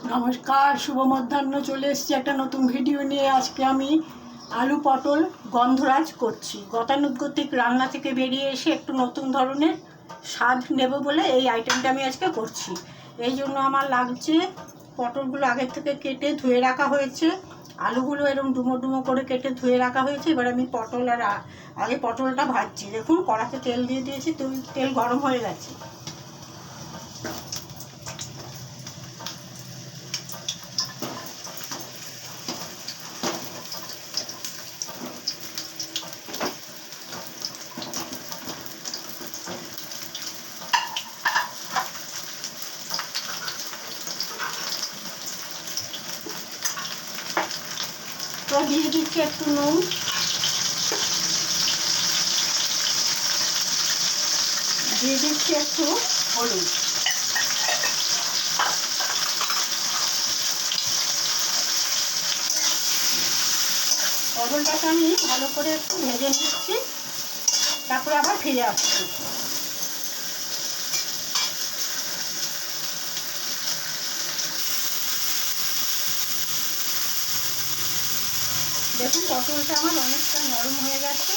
নমস্কার, শুভ মধ্যাহ্ন। চলে এসেছি একটা নতুন ভিডিও নিয়ে। আজকে আমি আলু পটল গন্ধরাজ করছি। গতানুগতিক রান্না থেকে বেরিয়ে এসে একটু নতুন ধরনের স্বাদ নেব বলে এই আইটেমটা আমি আজকে করছি। এই জন্য আমার লাগছে পটলগুলো আগের থেকে কেটে ধুয়ে রাখা হয়েছে, আলুগুলো এরকম ডুমো ডুমো করে কেটে ধুয়ে রাখা হয়েছে। এবার আমি আগে পটলটা ভাজছি। দেখুন, কড়াতে তেল দিয়ে দিয়েছি, তেল গরম হয়ে গেছে। তো দিয়ে দিচ্ছি একটু নুন, দিয়ে দিচ্ছি একটু হলুদ। পটলটাকে আমি ভালো করে একটু ভেজে নিচ্ছি, তারপরে আবার ফিরে আসছি। দেখুন, পটলটা আমার অনেকটা নরম হয়ে গেছে।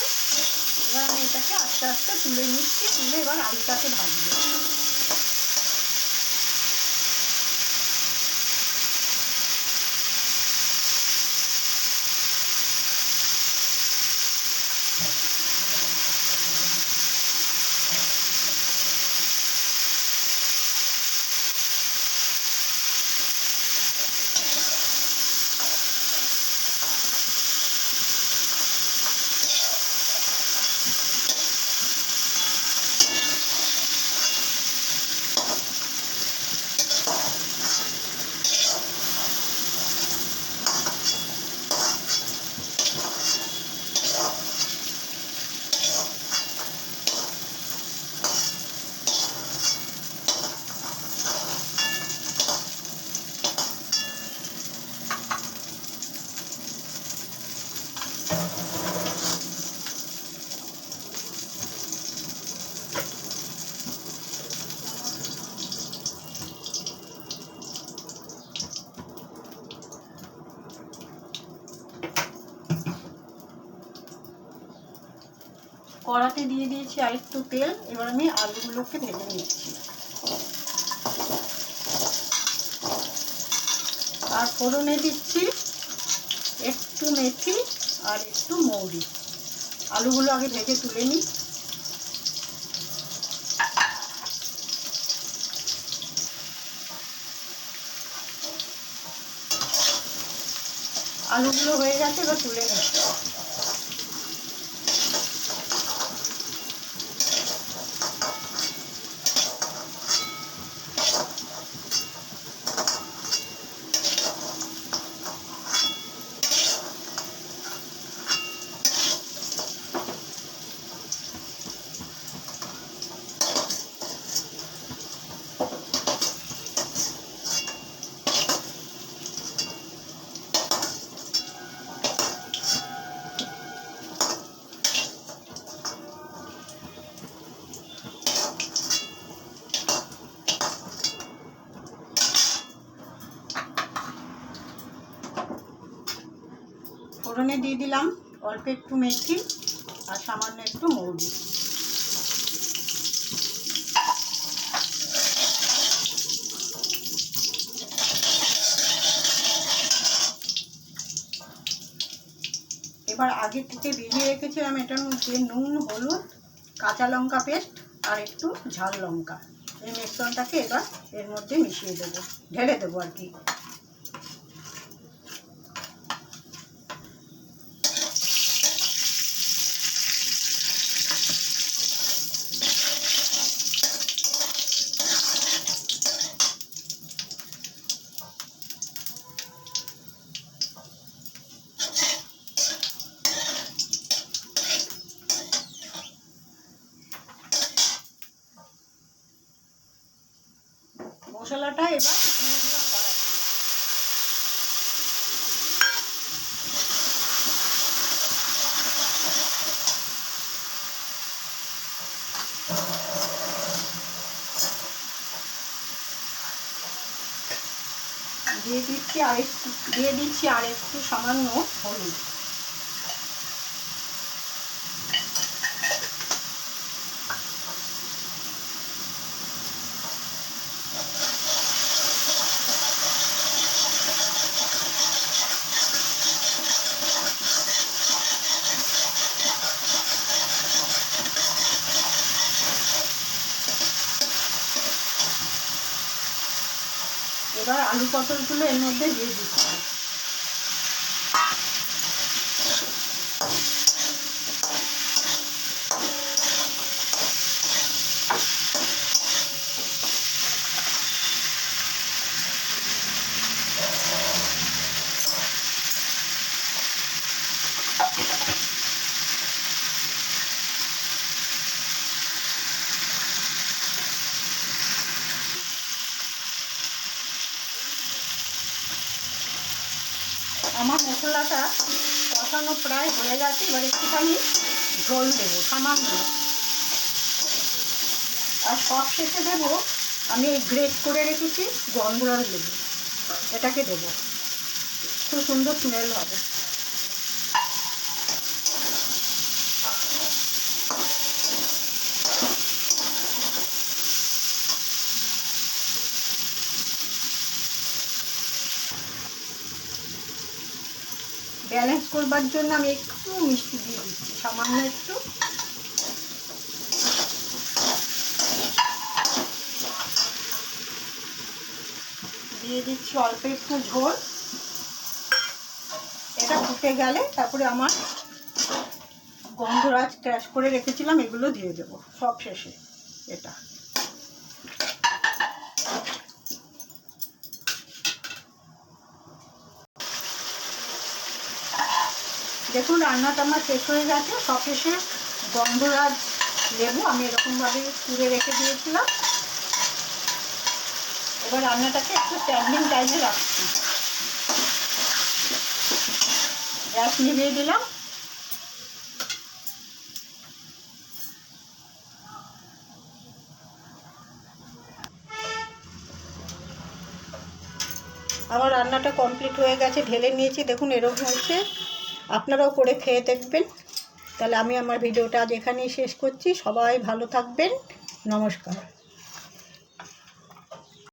এবার আমি এটাকে আস্তে আস্তে তুলে নিচ্ছি, তুলে এবার আলুটাকে ভাজবো। কড়াতে দিয়ে দিয়েছি আর একটু তেল। এবার আমি আলুগুলোকে ভেজে নিচ্ছি। আর ফোড়নে দিচ্ছি একটু মেথি আর একটু মৌরি। আলুগুলো আগে ভেজে তুলে নিই। আলুগুলো হয়ে গেছে, এবার তুলে নিচ্ছি। ফোড়নে দিয়ে দিলাম অল্প একটু মেথি আর সামান্য একটু মৌরি। এবার আগে থেকে ভিজিয়ে রেখেছিলাম এটার মধ্যে নুন, হলুদ, কাঁচা লঙ্কা পেস্ট আর একটু ঝাল লঙ্কা। এই মিশ্রণটাকে এবার এর মধ্যে মিশিয়ে দেবো, ঢেলে দেবো আর কি। মশলাটা এবার দিয়ে দিলাম কড়াইতে। দিয়ে দিচ্ছি আর একটু সামান্য হলুদ। এবার আলু পটলগুলো এর মধ্যে দিয়ে দিচ্ছি। আমার মশলাটা কষানো প্রায় হয়ে গেছে। এবার একটুখানি ঝোল দেবো সামান্য, আর সব শেষে দেবো আমি এই গ্রেট করে রেখেছি গন্ধরাজ লেবু, এটাকে দেবো, খুব সুন্দর স্মেল হবে। ব্যালেন্স করবার জন্য আমি একটু মিষ্টি দিয়ে দিচ্ছি, সামান্য একটু। দিয়ে দিচ্ছি অল্প একটু ঝোল। এটা ফুটে গেলে তারপরে আমার গন্ধরাজ ক্র্যাশ করে রেখেছিলাম এগুলো দিয়ে দেবো সব শেষে। এটা দেখুন রান্নাটা আমার শেষ হয়ে গেছে। সব শেষে গন্ধরাজ লেবু আমি এরকমভাবে তুলে রেখে দিয়েছিলাম। এবার রান্নাটাকে একটু স্ট্যান্ডিং টাইমে রাখছি। গ্যাস নিভিয়ে দিলাম। আমার রান্নাটা কমপ্লিট হয়ে গেছে, ঢেলে নিয়েছি। দেখুন এরকম হয়েছে, আপনারাও করে খেয়ে দেখবেন। তাহলে আমি আমার ভিডিওটা আজ এখানেই শেষ করছি। সবাই ভালো থাকবেন, নমস্কার।